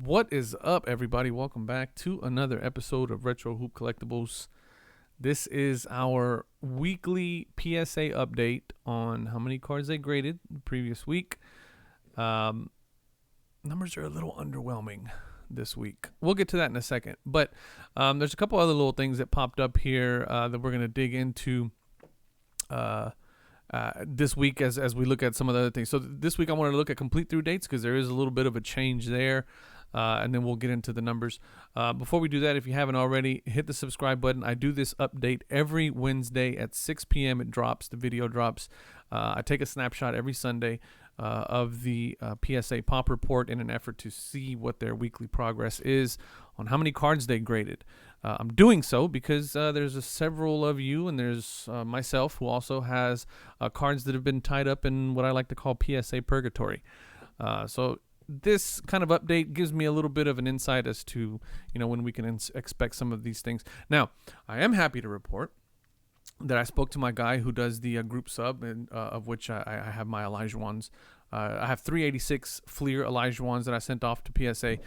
What is up, everybody? Welcome back to another episode of Retro Hoop Collectibles. This is our weekly PSA update on how many cards they graded the previous week. Numbers are a little underwhelming this week. We'll get to that in a second. But there's a couple other little things that popped up here that we're going to dig into this week as we look at some of the other things. So this week I wanted to look at complete through dates because there is a little bit of a change there. And then we'll get into the numbers. Before we do that, if you haven't already, hit the subscribe button. I do this update every Wednesday at 6 p.m. It drops. The video drops. I take a snapshot every Sunday of the PSA Pop Report in an effort to see what their weekly progress is on how many cards they graded. I'm doing so because there's several of you, and there's myself who also has cards that have been tied up in what I like to call PSA purgatory. So this kind of update gives me a little bit of an insight as to, when we can expect some of these things. Now, I am happy to report that I spoke to my guy who does the group sub, and of which I have my Elijah ones. I have 386 Fleer Elijah ones that I sent off to PSA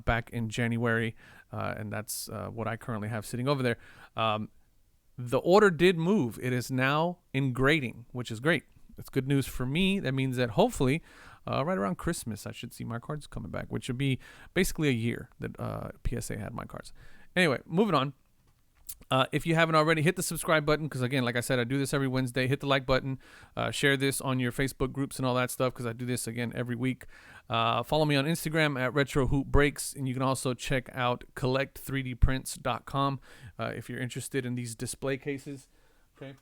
back in January, and that's what I currently have sitting over there. The order did move. It is now in grading, which is great. That's good news for me. That means that hopefully right around Christmas, I should see my cards coming back, which would be basically a year that PSA had my cards. Anyway, moving on. If you haven't already, hit the subscribe button because, again, like I said, I do this every Wednesday. Hit the like button. Share this on your Facebook groups and all that stuff because I do this, again, every week. Follow me on Instagram at Retro Hoop Breaks, and you can also check out collect3dprints.com if you're interested in these display cases. Okay.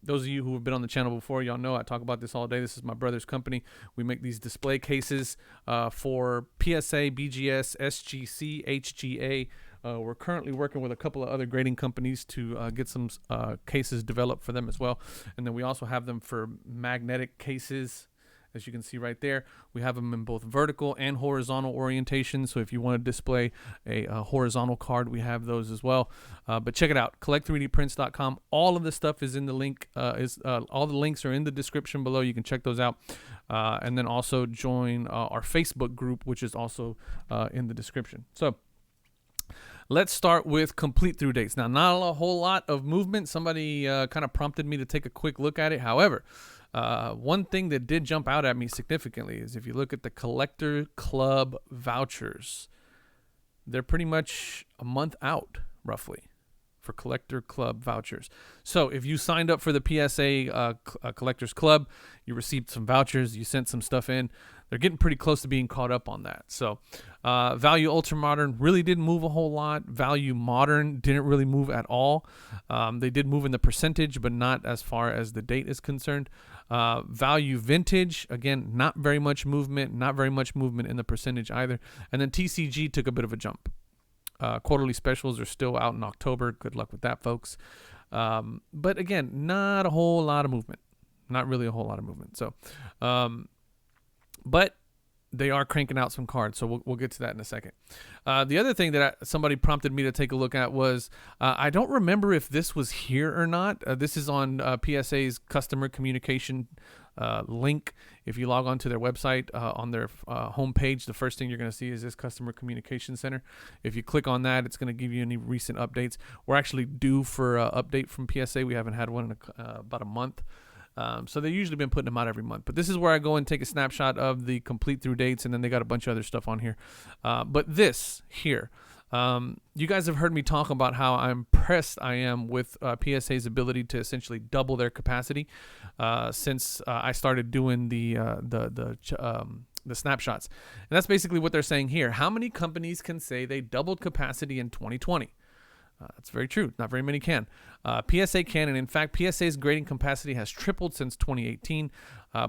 Those of you who have been on the channel before, y'all know I talk about this all day. This is my brother's company. We make these display cases for PSA, BGS, SGC, HGA. We're currently working with a couple of other grading companies to get some cases developed for them as well. And then we also have them for magnetic cases. As you can see right there, we have them in both vertical and horizontal orientation. So if you want to display a horizontal card, we have those as well. But check it out, collect3dprints.com. All of the stuff is in the link. All the links are in the description below. You can check those out. And then also join our Facebook group, which is also in the description. So let's start with complete through dates. Now, not a whole lot of movement. Somebody kind of prompted me to take a quick look at it. However, one thing that did jump out at me significantly is if you look at the Collector Club vouchers, they're pretty much a month out, roughly, for Collector Club vouchers. So if you signed up for the PSA Collectors Club, you received some vouchers, you sent some stuff in, they're getting pretty close to being caught up on that. So Value Ultra Modern really didn't move a whole lot. Value Modern didn't really move at all. They did move in the percentage, but not as far as the date is concerned. Value Vintage, again, not very much movement in the percentage either. And then TCG took a bit of a jump. Quarterly specials are still out in October. Good luck with that, folks. But again, not a whole lot of movement. Not really a whole lot of movement. So, but they are cranking out some cards, so we'll get to that in a second. The other thing that somebody prompted me to take a look at was, I don't remember if this was here or not. This is on PSA's customer communication link. If you log on to their website, on their homepage, the first thing you're going to see is this customer communication center. If you click on that, it's going to give you any recent updates. We're actually due for an update from PSA. We haven't had one in about a month. So they've usually been putting them out every month. But this is where I go and take a snapshot of the complete through dates, and then they got a bunch of other stuff on here. But this here, you guys have heard me talk about how impressed I am with PSA's ability to essentially double their capacity since I started doing the snapshots. And that's basically what they're saying here. How many companies can say they doubled capacity in 2020? That's very true. Not very many can. PSA can, and in fact, PSA's grading capacity has tripled since 2018.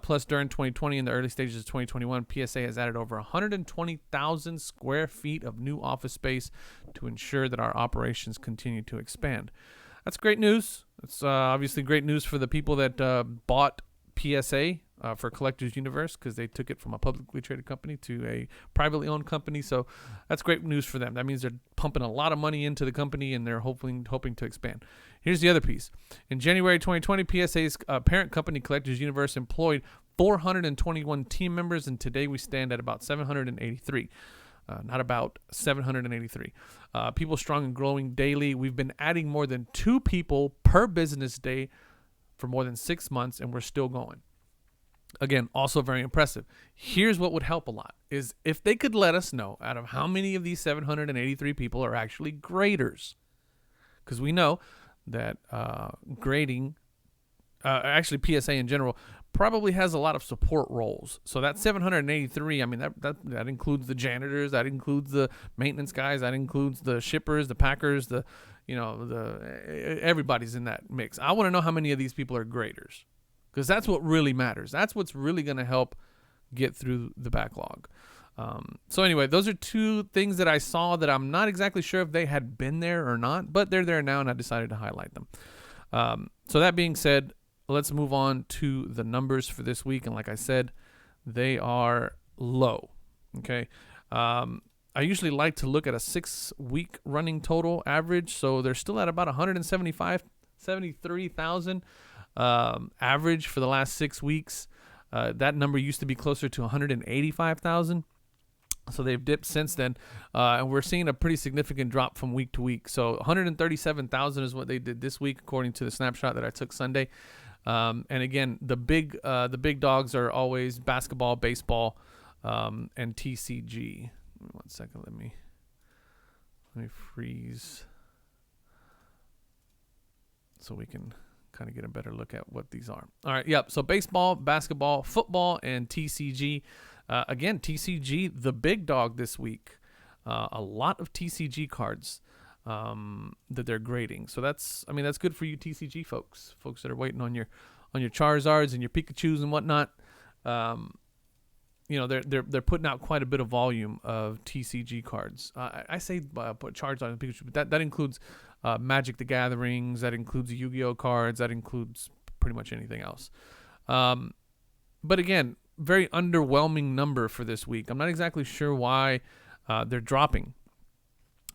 Plus, during 2020 and the early stages of 2021, PSA has added over 120,000 square feet of new office space to ensure that our operations continue to expand. That's great news. It's obviously great news for the people that bought PSA for Collectors Universe, because they took it from a publicly traded company to a privately owned company. So that's great news for them. That means they're pumping a lot of money into the company, and they're hoping to expand. Here's the other piece. In January 2020, PSA's parent company, Collectors Universe, employed 421 team members, and today we stand at about 783. Not about 783. People strong and growing daily. We've been adding more than 2 people per business day for more than 6 months, and we're still going. Again, also very impressive. Here's what would help a lot is if they could let us know out of how many of these 783 people are actually graders. Because we know that grading, actually PSA in general, probably has a lot of support roles. So that 783, I mean, that includes the janitors, that includes the maintenance guys, that includes the shippers, the packers, everybody's in that mix. I want to know how many of these people are graders. Because that's what really matters. That's what's really going to help get through the backlog. So anyway, those are 2 things that I saw that I'm not exactly sure if they had been there or not, but they're there now, and I decided to highlight them. So that being said, let's move on to the numbers for this week. And like I said, they are low. Okay. I usually like to look at a 6-week running total average. So they're still at about 73,000. Average for the last 6 weeks. That number used to be closer to 185,000. So they've dipped since then. And we're seeing a pretty significant drop from week to week. So 137,000 is what they did this week, according to the snapshot that I took Sunday. And again, the big dogs are always basketball, baseball, and TCG. 1 second. Let me freeze so we can kind of get a better look at what these are. All right, yep. So baseball, basketball, football, and TCG. Again, TCG, the big dog this week. A lot of TCG cards that they're grading. So that's good for you TCG folks that are waiting on your Charizards and your Pikachus and whatnot. They're putting out quite a bit of volume of TCG cards. I say put Charizard and Pikachu, but that includes Magic the Gatherings, that includes Yu-Gi-Oh cards, that includes pretty much anything else. But again, very underwhelming number for this week. I'm not exactly sure why they're dropping.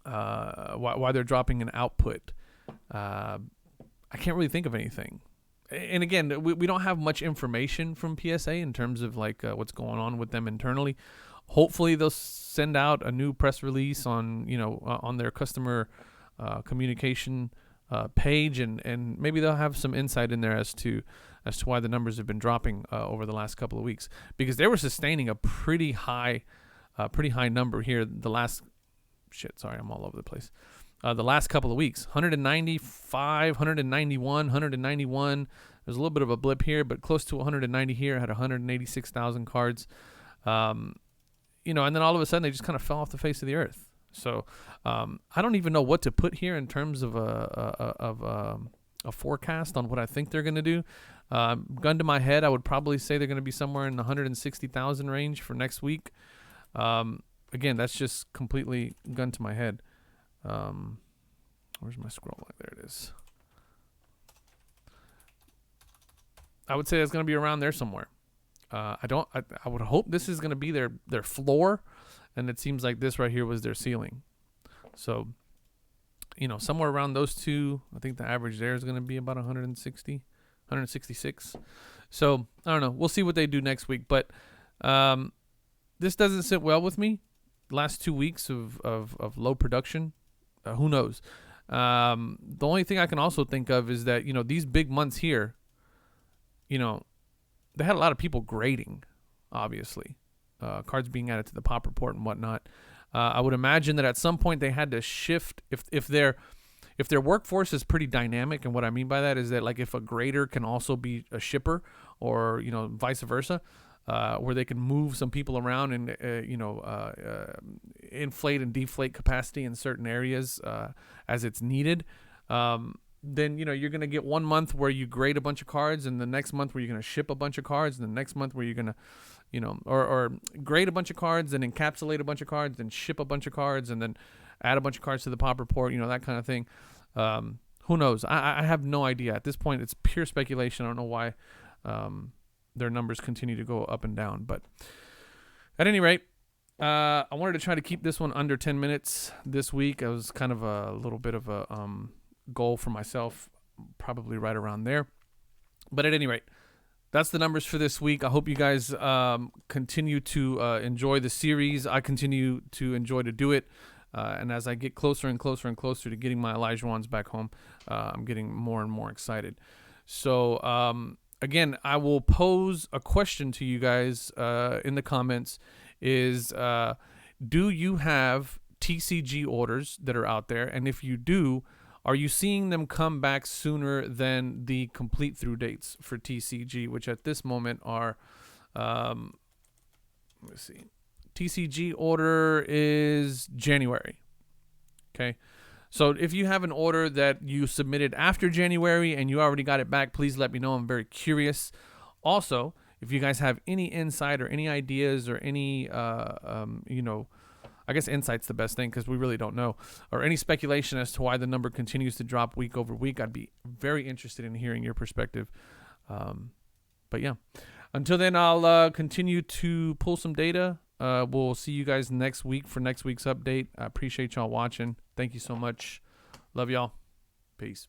Why they're dropping in output. I can't really think of anything. And again, we don't have much information from PSA in terms of like what's going on with them internally. Hopefully they'll send out a new press release on their customer communication page, and maybe they'll have some insight in there as to why the numbers have been dropping over the last couple of weeks, because they were sustaining a pretty high number here the last I'm all over the place. The last couple of weeks, 195, 191, 191. There's a little bit of a blip here, but close to 190 here. Had 186,000 cards. And then all of a sudden they just kind of fell off the face of the earth. So I don't even know what to put here in terms of a forecast on what I think they're going to do. Gun to my head, I would probably say they're going to be somewhere in the 160,000 range for next week. Again, that's just completely gun to my head. Where's my scroll line? There it is. I would say it's going to be around there somewhere. I would hope this is going to be their floor, and it seems like this right here was their ceiling. So, somewhere around those two, I think the average there is going to be about 160, 166. So, I don't know. We'll see what they do next week. But this doesn't sit well with me. Last 2 weeks of low production. Who knows? The only thing I can also think of is that, these big months here, they had a lot of people grading, obviously. Cards being added to the pop report and whatnot. I would imagine that at some point they had to shift if their workforce is pretty dynamic, and what I mean by that is that like if a grader can also be a shipper, or vice versa, where they can move some people around and inflate and deflate capacity in certain areas as it's needed. Then you're gonna get 1 month where you grade a bunch of cards, and the next month where you're gonna ship a bunch of cards, and the next month where you're gonna or grade a bunch of cards and encapsulate a bunch of cards and ship a bunch of cards and then add a bunch of cards to the pop report, that kind of thing. Who knows? I have no idea. At this point, it's pure speculation. I don't know why their numbers continue to go up and down. But at any rate, I wanted to try to keep this one under 10 minutes this week. It was kind of a little bit of a goal for myself, probably right around there. But at any rate, that's the numbers for this week. I hope you guys continue to enjoy the series. I continue to enjoy to do it. And as I get closer and closer and closer to getting my Elijahwans back home, I'm getting more and more excited. So, again, I will pose a question to you guys in the comments is, do you have TCG orders that are out there? And if you do, are you seeing them come back sooner than the complete through dates for TCG, which at this moment are, let me see, TCG order is January. Okay. So if you have an order that you submitted after January and you already got it back, please let me know. I'm very curious. Also, if you guys have any insight or any ideas or any, I guess insight's the best thing because we really don't know, or any speculation as to why the number continues to drop week over week, I'd be very interested in hearing your perspective. But yeah, until then, I'll continue to pull some data. We'll see you guys next week for next week's update. I appreciate y'all watching. Thank you so much. Love y'all. Peace.